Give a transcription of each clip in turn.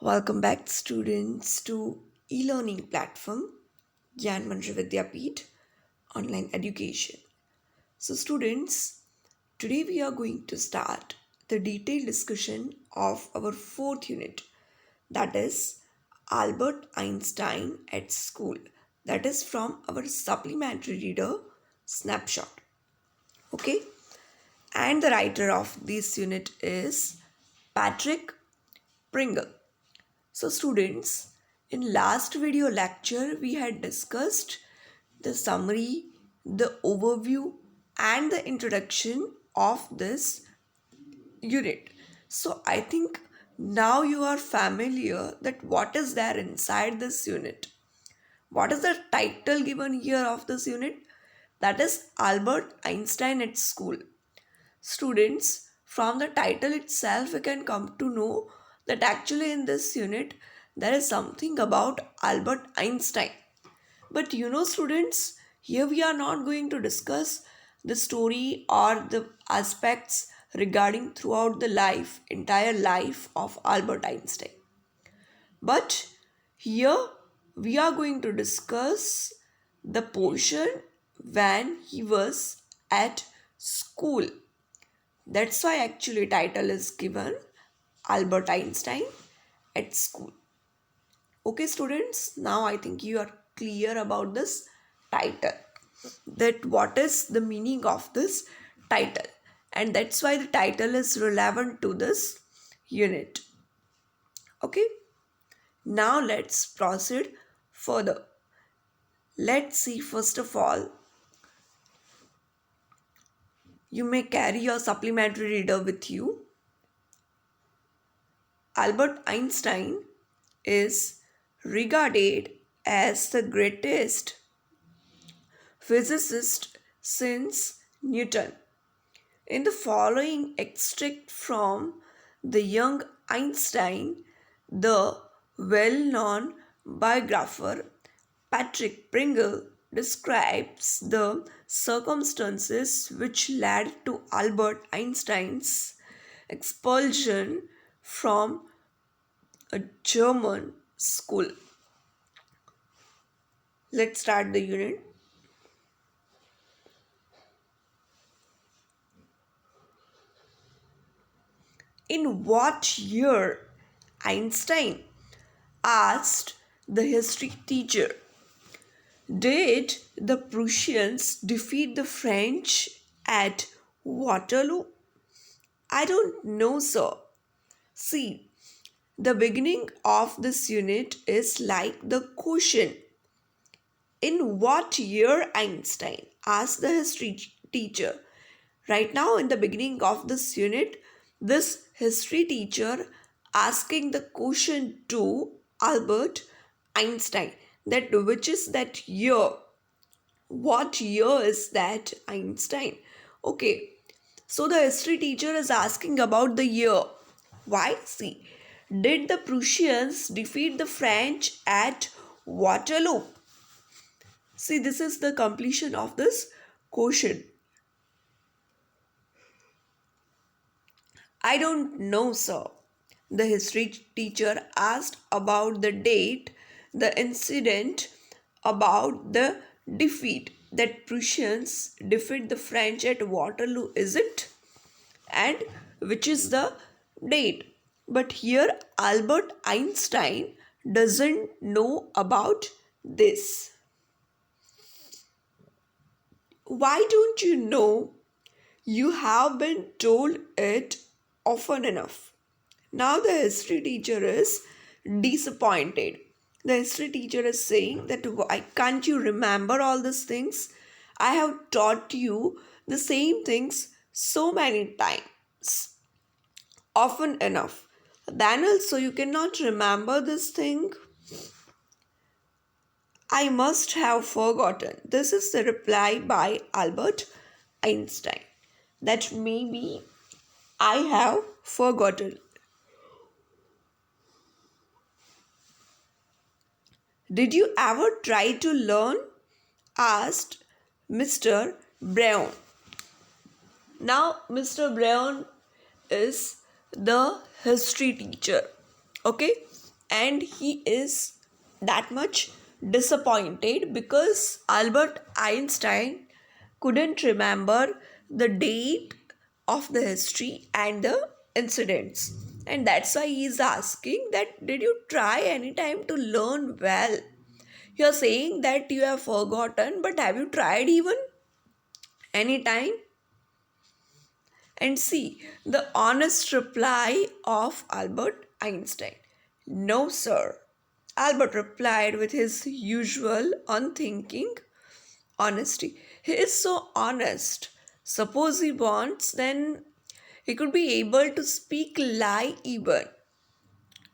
Welcome back, students, to e-learning platform Gyan Mantra Vidyapeeth online education. So, students, today we are going to start the detailed discussion of our fourth unit, that is Albert Einstein at school. That is from our supplementary reader Snapshot. Okay, and the writer of this unit is Patrick Pringle. So students, in last video lecture we had discussed the summary, the overview and the introduction of this unit. So I think now you are familiar that what is there inside this unit. What is the title given here of this unit? That is Albert Einstein at school. Students, from the title itself, we can come to know that actually in this unit there is something about Albert Einstein. But students, here we are not going to discuss the story or the aspects regarding throughout the entire life of Albert Einstein. But here we are going to discuss the portion when he was at school. That's why actually title is given Albert Einstein at school. Okay students, now I think you are clear about this title. That what is the meaning of this title. And that's why the title is relevant to this unit. Okay. Now let's proceed further. Let's see first of all. You may carry your supplementary reader with you. Albert Einstein is regarded as the greatest physicist since Newton. In the following extract from the young Einstein, the well-known biographer Patrick Pringle describes the circumstances which led to Albert Einstein's expulsion from a German school. Let's start the unit. In what year? Einstein asked the history teacher. Did the Prussians defeat the French at Waterloo? I don't know, sir. See, the beginning of this unit is like the question. In what year? Einstein asked the history teacher. Right now, in the beginning of this unit, this history teacher asking the question to Albert Einstein, that which is that year? What year is that, Einstein? Okay, so the history teacher is asking about the year. Why? See, did the Prussians defeat the French at Waterloo? See, this is the completion of this question. I don't know, sir. The history teacher asked about the date, the incident, about the defeat, that Prussians defeat the French at Waterloo, is it? And which is the date? But here Albert Einstein doesn't know about this. Why don't you know? You have been told it often enough. Now the history teacher is disappointed. The history teacher is saying that why can't you remember all these things? I have taught you the same things so many times, often enough. Then also you cannot remember this thing. I must have forgotten. This is the reply by Albert Einstein. That maybe I have forgotten. Did you ever try to learn? Asked Mr. Brown. Now, Mr. Brown is the history teacher. Okay? and he is that much disappointed because Albert Einstein couldn't remember the date of the history and the incidents. And that's why he is asking that did you try any time to learn well? You're saying that you have forgotten, but have you tried even any time? And see the honest reply of Albert Einstein. No, sir. Albert replied with his usual unthinking honesty. He is so honest. Suppose he wants, then he could be able to speak lie even.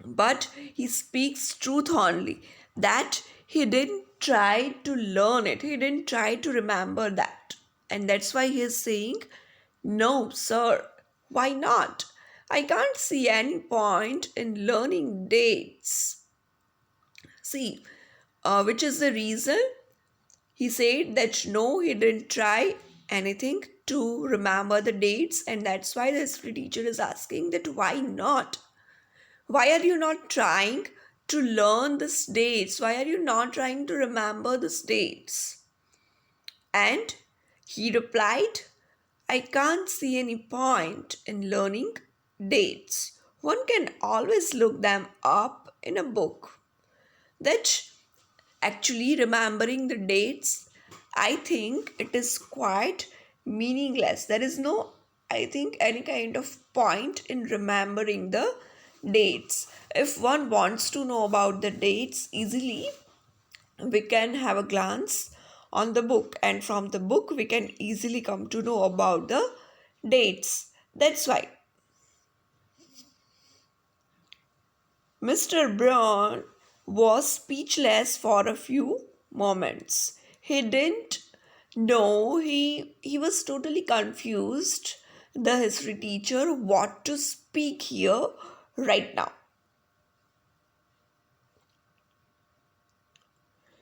But he speaks truth only. That he didn't try to learn it. He didn't try to remember that. And that's why he is saying, no, sir. Why not? I can't see any point in learning dates. See, which is the reason he said that no, he didn't try anything to remember the dates, and that's why the history teacher is asking that why not? Why are you not trying to learn these dates? Why are you not trying to remember these dates? And he replied, I can't see any point in learning dates. One can always look them up in a book. That actually remembering the dates, I think it is quite meaningless. There is no, I think, any kind of point in remembering the dates. If one wants to know about the dates easily, we can have a glance on the book, and from the book we can easily come to know about the dates. That's why Mr. Brown was speechless for a few moments. He didn't know, he was totally confused, the history teacher, what to speak here right now.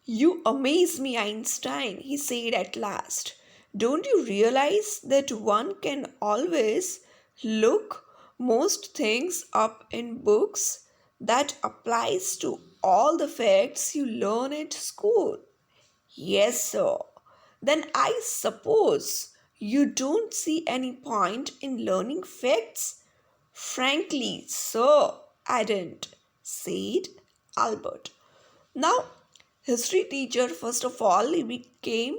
You amaze me, Einstein, he said at last. Don't you realize that one can always look most things up in books? That applies to all the facts you learn at school. Yes, sir. Then I suppose you don't see any point in learning facts? Frankly, sir, I didn't, said Albert. Now, history teacher, first of all, he became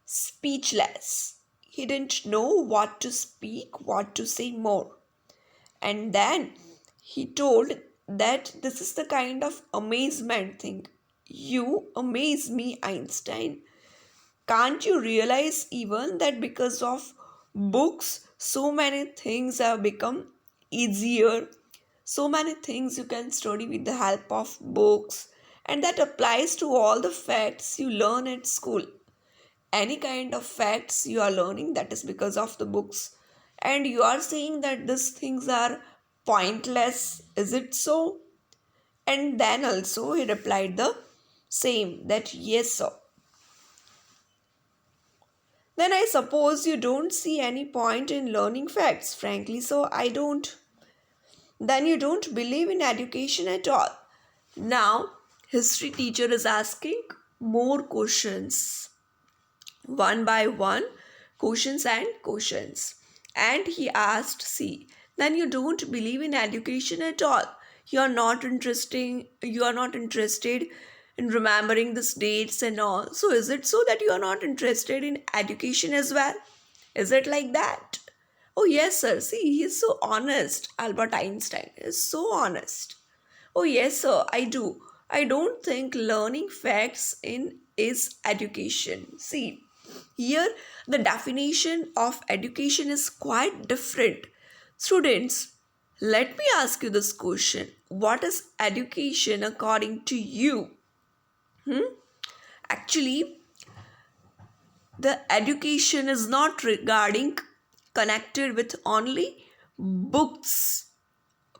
speechless. He didn't know what to speak, what to say more. And then he told that this is the kind of amazement thing. You amaze me, Einstein. Can't you realize even that because of books, so many things have become easier? So many things you can study with the help of books, and that applies to all the facts you learn at school. Any kind of facts you are learning, that is because of the books. And you are saying that these things are pointless. Is it so? And then also he replied the same, that yes, sir. Then I suppose you don't see any point in learning facts. Frankly, so I don't. Then you don't believe in education at all. Now, history teacher is asking more questions, one by one, questions and questions. And he asked, see, then you don't believe in education at all. You are not interested in remembering these dates and all. So is it so that you are not interested in education as well? Is it like that? Oh yes, sir. See, he is so honest. Albert Einstein is so honest. Oh yes, sir, I do. I don't think learning facts in is education. See, here the definition of education is quite different. Students, let me ask you this question. What is education according to you? Actually, the education is not regarding connected with only books.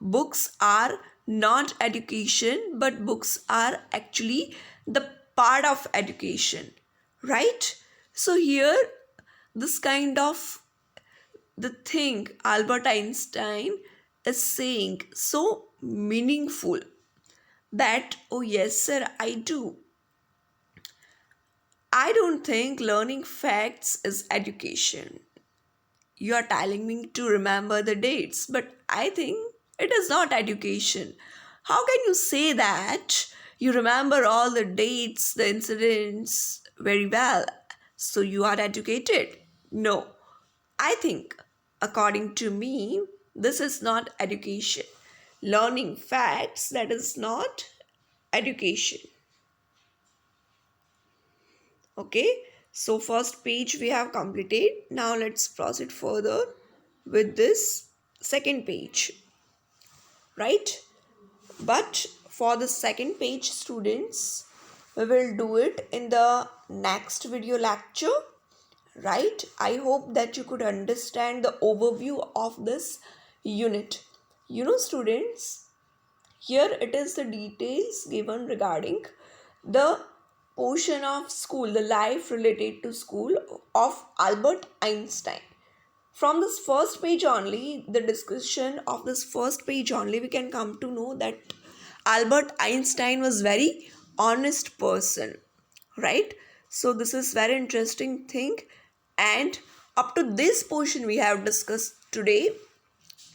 Books are not education, but books are actually the part of education, right? So here this kind of the thing Albert Einstein is saying so meaningful, That, oh yes, sir, I do. I don't think learning facts is education. You are telling me to remember the dates, but I think it is not education. How can you say that you remember all the dates, the incidents very well? So you are educated? No. I think, according to me, this is not education. Learning facts, that is not education. Okay, so first page we have completed. Now let's proceed further with this second page, right? But for the second page, students, we will do it in the next video lecture, right? I hope that you could understand the overview of this unit. Students, here it is the details given regarding the portion of school, the life related to school of Albert Einstein. From this first page only, the discussion of this first page only, we can come to know that Albert Einstein was very honest person, right? So this is very interesting thing, and up to this portion we have discussed today,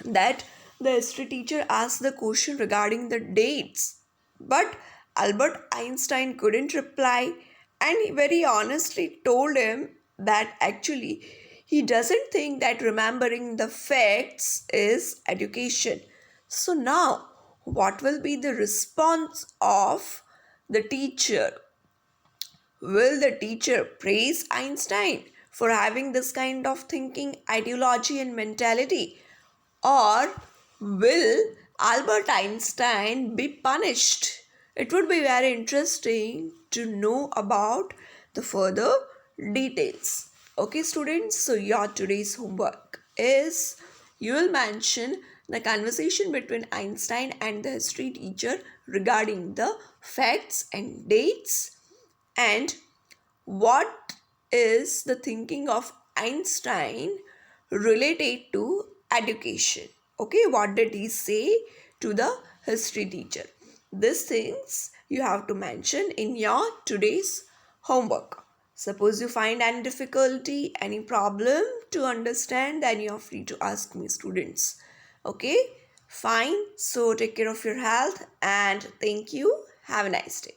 that the history teacher asked the question regarding the dates, but Albert Einstein couldn't reply, and he very honestly told him that actually he doesn't think that remembering the facts is education. So now, what will be the response of the teacher? Will the teacher praise Einstein for having this kind of thinking, ideology, and mentality? Or will Albert Einstein be punished? It would be very interesting to know about the further details. Okay, students, so your today's homework is you will mention the conversation between Einstein and the history teacher regarding the facts and dates, and what is the thinking of Einstein related to education. Okay, what did he say to the history teacher? These things you have to mention in your today's homework. Suppose you find any difficulty, any problem to understand, then you are free to ask me, students. Okay, fine. So take care of your health and thank you. Have a nice day.